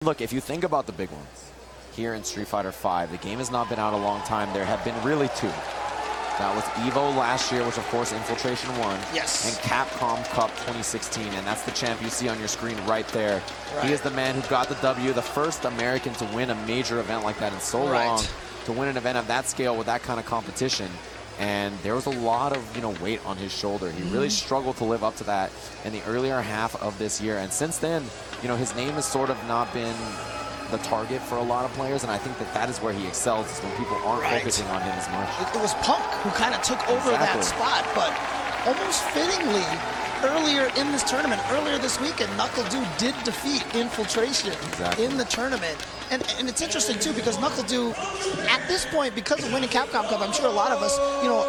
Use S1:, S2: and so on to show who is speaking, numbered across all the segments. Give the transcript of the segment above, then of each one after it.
S1: Look, if you think about the big ones here in Street Fighter V, the game has not been out a long time. There have been really two. That was EVO last year, which of course Infiltration won.
S2: Yes.
S1: And Capcom Cup 2016, and that's the champ you see on your screen right there. Right. He is the man who got the W, the first American to win a major event like that in so long, to win an event of that scale with that kind of competition. And there was a lot of, weight on his shoulder. He really struggled to live up to that in the earlier half of this year. And since then, his name has sort of not been the target for a lot of players, and I think that is where he excels, is when people aren't focusing on him as much.
S2: It was Punk who kind of took over that spot, but almost fittingly, earlier in this tournament, earlier this weekend, Nuckledu did defeat Infiltration in the tournament. And it's interesting, too, because Nuckledu, at this point, because of winning Capcom Cup, I'm sure a lot of us,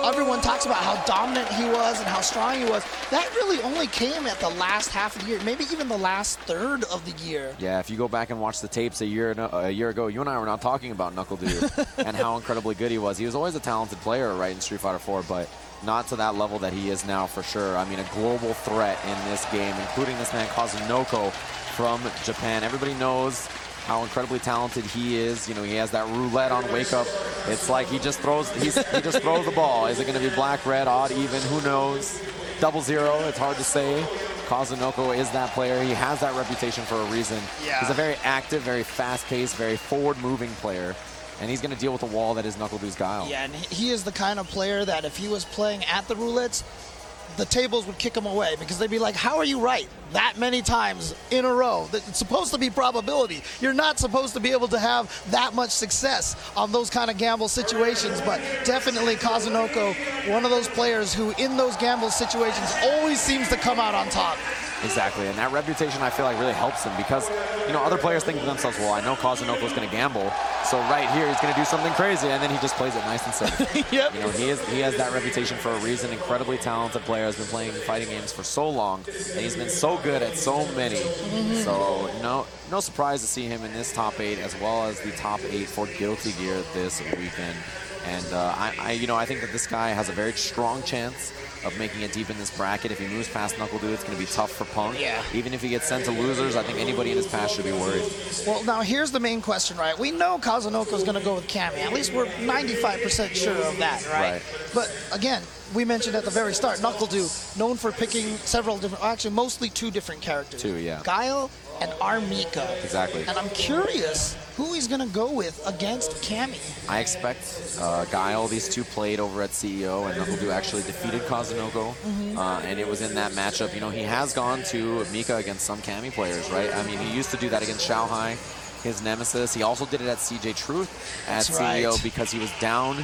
S2: everyone talks about how dominant he was and how strong he was. That really only came at the last half of the year, maybe even the last third of the year.
S1: Yeah, if you go back and watch the tapes a year ago, you and I were not talking about Nuckledu and how incredibly good he was. He was always a talented player, right, in Street Fighter 4, but not to that level that he is now, for sure. I mean, a global threat in this game, including this man Kazunoko from Japan. Everybody knows how incredibly talented he is. He has that roulette on Wake Up. It's like he just throws the ball. Is it going to be black, red, odd, even? Who knows? 0-0, it's hard to say. Kazunoko is that player. He has that reputation for a reason. Yeah. He's a very active, very fast-paced, very forward-moving player. And he's going to deal with the wall that is Nuckledu's Guile.
S2: Yeah, and he is the kind of player that if he was playing at the roulettes, the tables would kick him away, because they'd be like, how are you right that many times in a row? It's supposed to be probability. You're not supposed to be able to have that much success on those kind of gamble situations, but definitely Kazunoko, one of those players who in those gamble situations always seems to come out on top.
S1: Exactly, and that reputation, I feel like, really helps him, because, other players think to themselves, well, I know Kazunoko's going to gamble, so right here he's going to do something crazy, and then he just plays it nice and safe.
S2: Yep.
S1: He has that reputation for a reason. Incredibly talented player, has been playing fighting games for so long, and he's been so good at so many. So no surprise to see him in this top 8, as well as the top 8 for Guilty Gear this weekend. And I think that this guy has a very strong chance of making it deep in this bracket. If he moves past Nuckledu, it's going to be tough for Punk. Yeah. Even if he gets sent to losers, I think anybody in his path should be worried.
S2: Well, now here's the main question, right? We know Kazunoko's going to go with Cammy. At least we're 95% sure of that, right? But again, we mentioned at the very start, Nuckledu, known for picking several different, actually mostly 2 different characters.
S1: 2, yeah.
S2: Guile and Armika.
S1: Exactly.
S2: And I'm curious who he's going to go with against Cammy.
S1: I expect Guile. These two played over at CEO, and Nuckledu actually defeated Kazunoko. And it was in that matchup. He has gone to Mika against some Cammy players, right? I mean, he used to do that against Xiaohai, his nemesis. He also did it at CJ Truth at CEO because he was down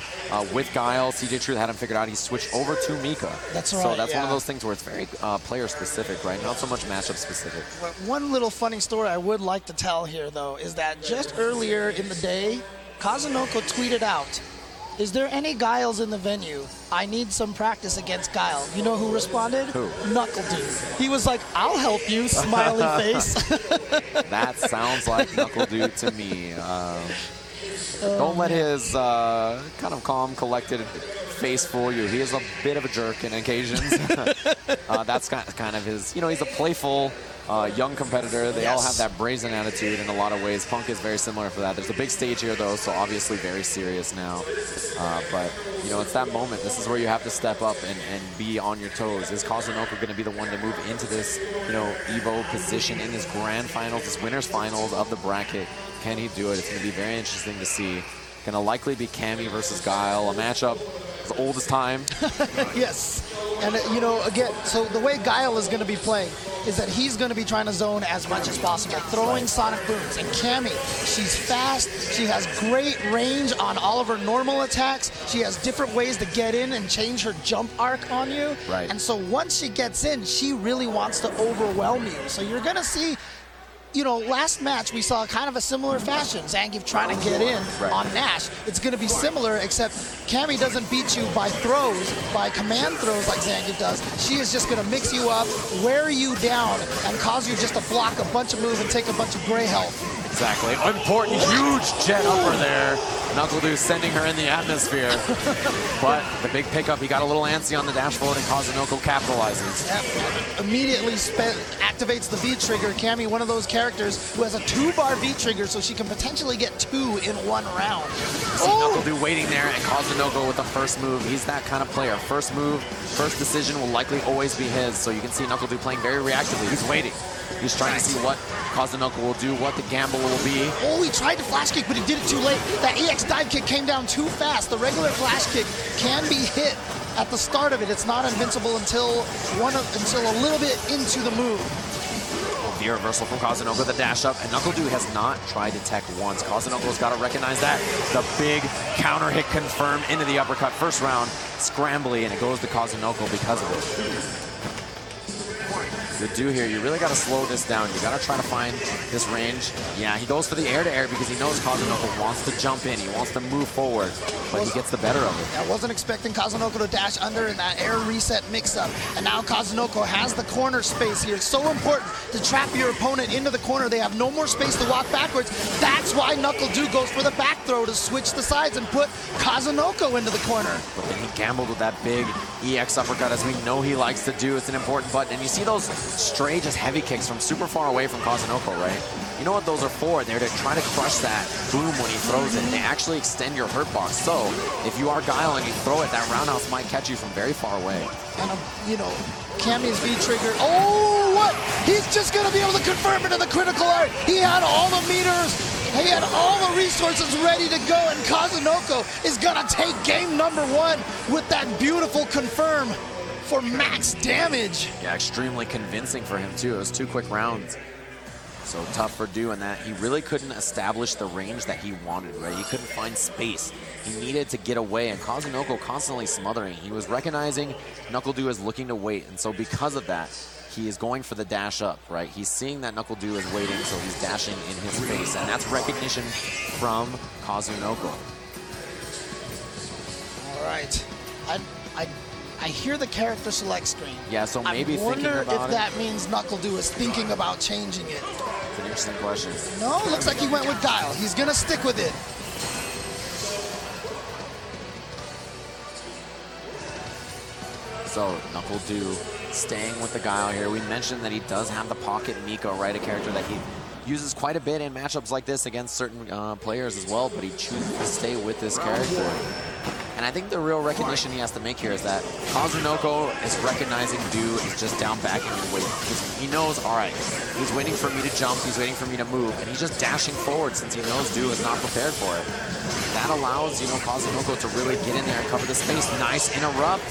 S1: with Guile. CJ Truth had him figured out. He switched over to Mika.
S2: That's right.
S1: So that's one of those things where it's very player specific, right? Not so much matchup specific.
S2: But one little funny story I would like to tell here, though, is that just earlier in the day, Kazunoko tweeted out, "Is there any Guiles in the venue? I need some practice against Guile." You know who responded?
S1: Who?
S2: Nuckledu. He was like, "I'll help you," smiley face.
S1: That sounds like Nuckledu to me. Don't let his kind of calm, collected face fool you. He is a bit of a jerk in occasions. That's kind of his, he's a playful young competitor. They all have that brazen attitude in a lot of ways. Punk is very similar for that. There's a big stage here, though, so obviously very serious now. But, it's that moment. This is where you have to step up and be on your toes. Is Kazunoko going to be the one to move into this, EVO position in this grand finals, this winner's finals of the bracket? Can he do it? It's going to be very interesting to see. Going to likely be Cammy versus Guile, a matchup as old as time.
S2: Yes. And, again, so the way Guile is going to be playing is that he's going to be trying to zone as much as possible, throwing sonic booms. And Cammy, she's fast. She has great range on all of her normal attacks. She has different ways to get in and change her jump arc on you.
S1: Right.
S2: And so once she gets in, she really wants to overwhelm you. So you're going to see, last match we saw kind of a similar fashion. Zangief trying to get in on Nash. It's going to be similar, except Cammy doesn't beat you by throws, by command throws like Zangief does. She is just going to mix you up, wear you down, and cause you just to block a bunch of moves and take a bunch of gray health.
S1: Exactly. Important, huge jet upper there Nuckledu sending her in the atmosphere. But the big pickup, he got a little antsy on the dash forward, and Kazunoko capitalizes.
S2: Yep. Immediately activates the V-trigger. Cammy, one of those characters who has a 2-bar V-trigger, so she can potentially get 2 in one round.
S1: See Nuckledu waiting there, and Kazunoko with the first move. He's that kind of player. First move, first decision will likely always be his. So you can see Nuckledu playing very reactively. He's waiting. He's trying to see what Kazunoko will do, what the gamble will be.
S2: Oh, he tried to flash kick, but he did it too late. That EX dive kick came down too fast. The regular flash kick can be hit at the start of it. It's not invincible until a little bit into the move.
S1: The reversal from Kazunoko, the dash up, and Nuckledu has not tried to tech once. Kazunoko's got to recognize that. The big counter hit confirmed into the uppercut. First round, scrambly, and it goes to Kazunoko because of it. The do here, you really got to slow this down. You got to try to find this range. Yeah, he goes for the air-to-air because he knows Kazunoko wants to jump in. He wants to move forward, but he gets the better of it.
S2: I wasn't expecting Kazunoko to dash under in that air reset mix-up. And now Kazunoko has the corner space here. It's so important to trap your opponent into the corner. They have no more space to walk backwards. That's why Nuckledu goes for the back throw to switch the sides and put Kazunoko into the corner.
S1: But then he gambled with that big EX uppercut, as we know he likes to do. It's an important button. And you see those stray, just heavy kicks from super far away from Kazunoko, right? You know what those are for? They're to try to crush that boom when he throws it. They actually extend your hurt box. So if you are Guile and you throw it, that roundhouse might catch you from very far away.
S2: And, you know, Cammy's V-trigger. Oh, what? He's just going to be able to confirm it in the critical art. He had all the meters. He had all the resources ready to go, and Kazunoko is going to take game number 1 with that beautiful confirm for max damage.
S1: Yeah, extremely convincing for him, too. It was 2 quick rounds. So tough for Do in that he really couldn't establish the range that he wanted, right? He couldn't find space. He needed to get away, and Kazunoko constantly smothering. He was recognizing Nuckledu is looking to wait, and so because of that, he is going for the dash up, right? He's seeing that Nuckledu is waiting, so he's dashing in his face, and that's recognition from Kazunoko.
S2: All right. I hear the character select screen.
S1: Yeah, so maybe thinking about it.
S2: I wonder if that means Nuckledu is thinking about changing it.
S1: It's an interesting question.
S2: No, looks like he went with Guile. He's going to stick with it.
S1: So Nuckledu staying with the Guile here. We mentioned that he does have the pocket Miko, right? A character that he uses quite a bit in matchups like this against certain players as well, but he chooses to stay with this character. And I think the real recognition he has to make here is that Kazunoko is recognizing Do is just down backing and waiting. He knows, all right, he's waiting for me to jump, he's waiting for me to move, and he's just dashing forward since he knows Do is not prepared for it. That allows, you know, Kazunoko to really get in there and cover the space. Nice interrupt.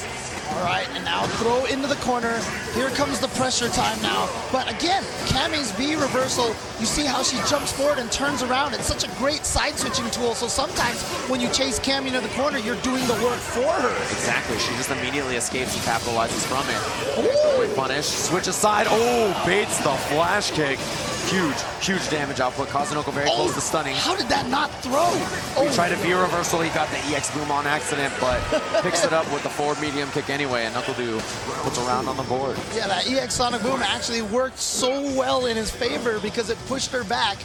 S2: All right, and now throw into the corner. Here comes the pressure time now. But again, Cammy's V reversal, you see how she jumps forward and turns around. It's such a great side switching tool. So sometimes when you chase Cammy into the corner, you're doing the work for her.
S1: Exactly, she just immediately escapes and capitalizes from it. Quick punish, switch aside. Oh, baits the flash kick. Huge damage output. Kazunoko very close to stunning.
S2: How did that not throw?
S1: He tried a V reversal. He got the EX boom on accident, but picks it up with the forward medium kick anyway, and Nuckledu puts a round on the board.
S2: Yeah, that EX Sonic Boom actually worked so well in his favor because it pushed her back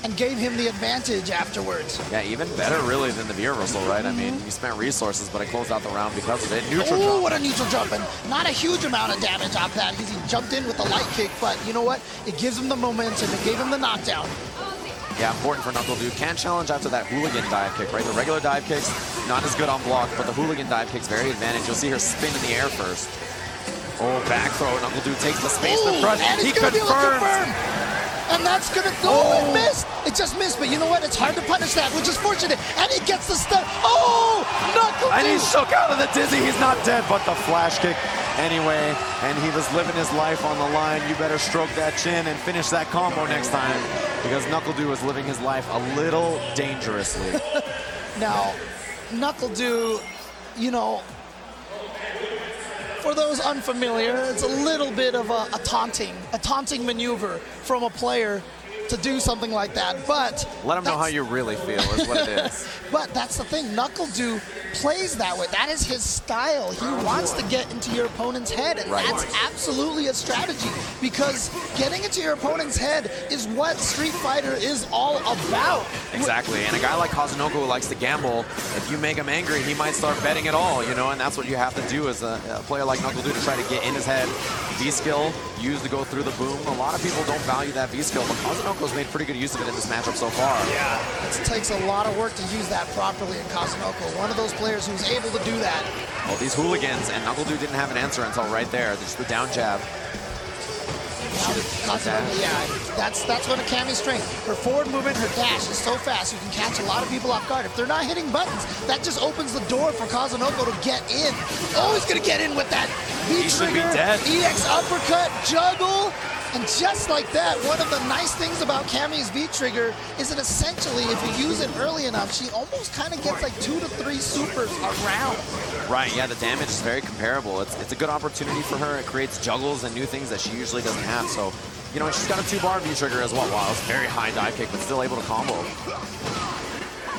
S2: and gave him the advantage afterwards.
S1: Yeah, even better really than the V reversal, right? I mean, he spent resources, but I closed out the round because of it. Neutral jump.
S2: What a neutral jump, and not a huge amount of damage off that because he jumped in with a light kick, but you know what? It gives him the momentum. It gave him the knockdown.
S1: Yeah, important for Nuckledu. Can't challenge after that hooligan dive kick, right? The regular dive kicks, not as good on block, but the hooligan dive kick's very advantage. You'll see her spin in the air first. Oh, back throw. Nuckledu takes the space to front. He confirms.
S2: And that's gonna it missed. It just missed, but you know what? It's hard to punish that, which is fortunate. And he gets the stun. Oh, Nuckledu!
S1: And he's shook out of the dizzy. He's not dead, but the flash kick anyway. And he was living his life on the line. You better stroke that chin and finish that combo next time, because Nuckledu is living his life a little dangerously.
S2: Now, Nuckledu, you know, for those unfamiliar, it's a little bit of a taunting maneuver from a player to do something like that. But
S1: let him know how you really feel is what it is.
S2: But that's the thing. Nuckledu plays that way. That is his style. He wants to get into your opponent's head, and that's absolutely a strategy, because getting into your opponent's head is what Street Fighter is all about.
S1: Exactly, and a guy like Kazunoko who likes to gamble, if you make him angry, he might start betting it all, you know, and that's what you have to do as a player like Nuckledu to try to get in his head. V-skill used to go through the boom. A lot of people don't value that V-skill, but Kazunoko's made pretty good use of it in this matchup so far.
S2: Yeah, it takes a lot of work to use that properly in Kazunoko. One of those players who's able to do that.
S1: Well, these hooligans, and Nuckledu didn't have an answer until right there. Just the down jab.
S2: Yeah, that's one of Cammy's strength. Her forward movement, her dash is so fast, you can catch a lot of people off guard. If they're not hitting buttons, that just opens the door for Kazunoko to get in. Oh, he's gonna get in with that V-trigger, EX uppercut, juggle. And just like that, one of the nice things about Cammy's V-trigger is that essentially, if you use it early enough, she almost kind of gets like 2 to 3 supers around.
S1: Right, yeah, the damage is very comparable. It's a good opportunity for her. It creates juggles and new things that she usually doesn't have. So, you know, she's got a 2-bar V-trigger as well. Wow, it's very high dive kick, but still able to combo.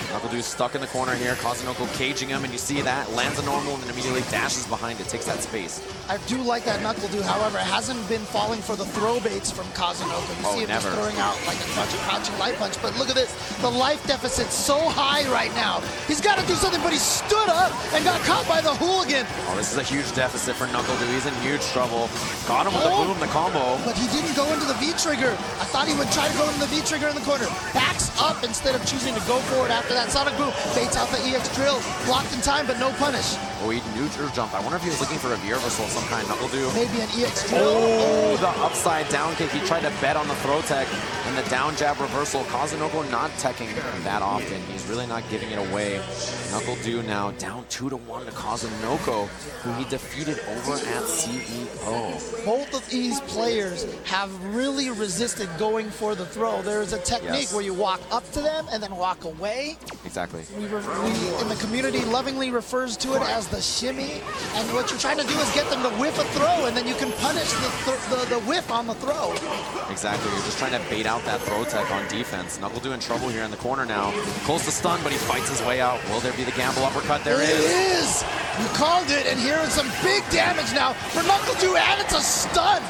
S1: Nuckledu stuck in the corner here. Kazunoko caging him, and you see that. Lands a normal and then immediately dashes behind it, takes that space.
S2: I do like that Nuckledu, however, hasn't been falling for the throw baits from Kazunoko. You see him just throwing out like a bunch of crouching light punch, but look at this. The life deficit's so high right now. He's got to do something, but he stood up and got caught by the hooligan.
S1: Oh, this is a huge deficit for Nuckledu. He's in huge trouble. Got him with the boom, the combo.
S2: But he didn't go into the V-trigger. I thought he would try to go into the V-trigger in the corner. Backs up instead of choosing to go for it after that Sonic Boom. Baits out the EX drill. Blocked in time, but no punish.
S1: Oh, he neutral jump. I wonder if he was looking for a V reversal of some kind. Nuckledu.
S2: Maybe an EX drill.
S1: Oh, the upside down kick. He tried to bet on the throw tech and the down jab reversal. Kazunoko not teching that often. He's really not giving it away. Nuckledu now down 2-1 to Kazunoko, who he defeated over at CEO.
S2: Both of these players have really resisted going for the throw. There's a technique where you walk up to them and then walk away.
S1: Exactly.
S2: We in the community lovingly refers to it as the shimmy, and what you're trying to do is get them to whiff a throw, and then you can punish the whiff on the throw.
S1: Exactly. You're just trying to bait out that throw tech on defense. Nuckledu in trouble here in the corner now. Close to stun, but he fights his way out. Will there be the gamble uppercut? There
S2: it is. You called it, and here is some big damage now for Nuckledu, and it's a stun.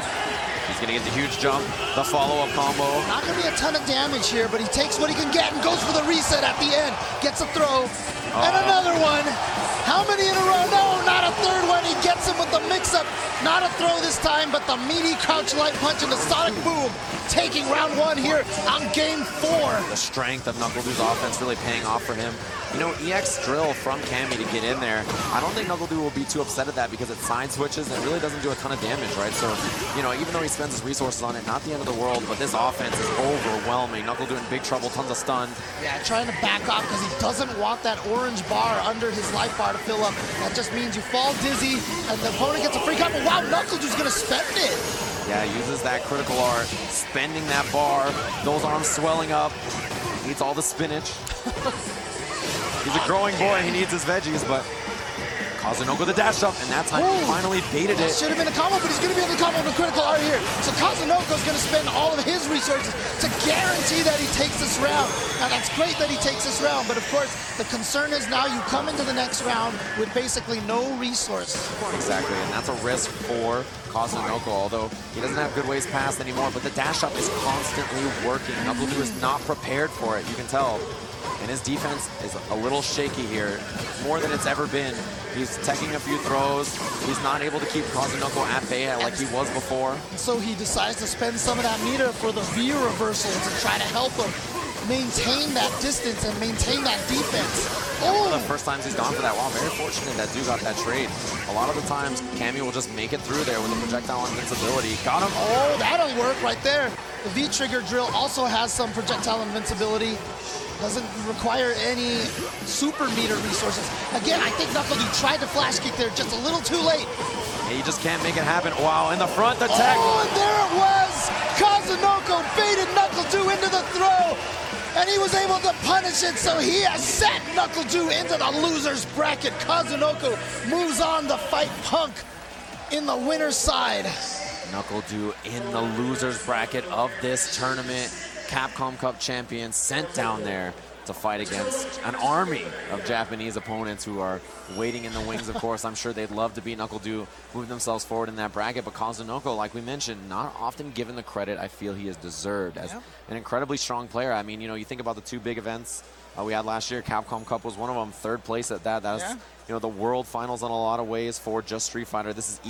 S1: He's going to get the huge jump, the follow-up combo.
S2: Not going to be a ton of damage here, but he takes what he can get and goes for the reset at the end. Gets a throw, and another one. How many in a row? No, not a third one. He gets him with the mix-up. Not a throw this time, but the meaty crouch light punch and the Sonic Boom. Taking round 1 here on game 4.
S1: The strength of Nuckledu's offense really paying off for him. You know, EX drill from Cammy to get in there. I don't think Nuckledu will be too upset at that because it side switches and it really doesn't do a ton of damage, right? So, you know, even though he spends his resources on it, not the end of the world, but this offense is overwhelming. Nuckledu in big trouble, tons of stun.
S2: Yeah, trying to back off because he doesn't want that orange bar under his life bar to fill up. That just means you fall dizzy and the opponent gets a free combo. Wow, Nuckledu's going to spend it.
S1: Yeah, uses that critical art, spending that bar, those arms swelling up, needs all the spinach. He's a growing boy, he needs his veggies, but Kazunoko the dash up, and that time he finally baited it.
S2: Should have been a combo, but he's going to be able to combo with critical art here. So Kazunoko's going to spend all of his resources to guarantee that he takes this round. Now that's great that he takes this round, but of course the concern is now you come into the next round with basically no resources.
S1: Exactly, and that's a risk for Kazunoko, although he doesn't have good ways past anymore, but the dash up is constantly working. Nuckledu is not prepared for it, you can tell. And his defense is a little shaky here, more than it's ever been. He's teching a few throws. He's not able to keep Kazunoko at bay like he was before.
S2: So he decides to spend some of that meter for the V reversal to try to help him maintain that distance and maintain that defense.
S1: One of the first times he's gone for that. Wow, very fortunate that dude got that trade. A lot of the times, Cammy will just make it through there with a projectile invincibility. Got him.
S2: Oh, that'll work right there. The V-trigger drill also has some projectile invincibility. Doesn't require any super meter resources. Again, I think Nuckledu tried to flash kick there just a little too late.
S1: He just can't make it happen. Wow, in the front, the tech.
S2: Oh, and there it was! Kazunoko baited Nuckledu into the throw, and he was able to punish it, so he has set Nuckledu into the loser's bracket. Kazunoko moves on to fight Punk in the winner's side.
S1: Nuckledu in the loser's bracket of this tournament. Capcom Cup champion, sent down there to fight against an army of Japanese opponents who are waiting in the wings, of course. I'm sure they'd love to beat Nuckledu, move themselves forward in that bracket. But Kazunoko, like we mentioned, not often given the credit I feel he has deserved as an incredibly strong player. I mean, you know, you think about the 2 big events we had last year. Capcom Cup was one of them. 3rd place at that. That's, you know, the world finals in a lot of ways for just Street Fighter. This is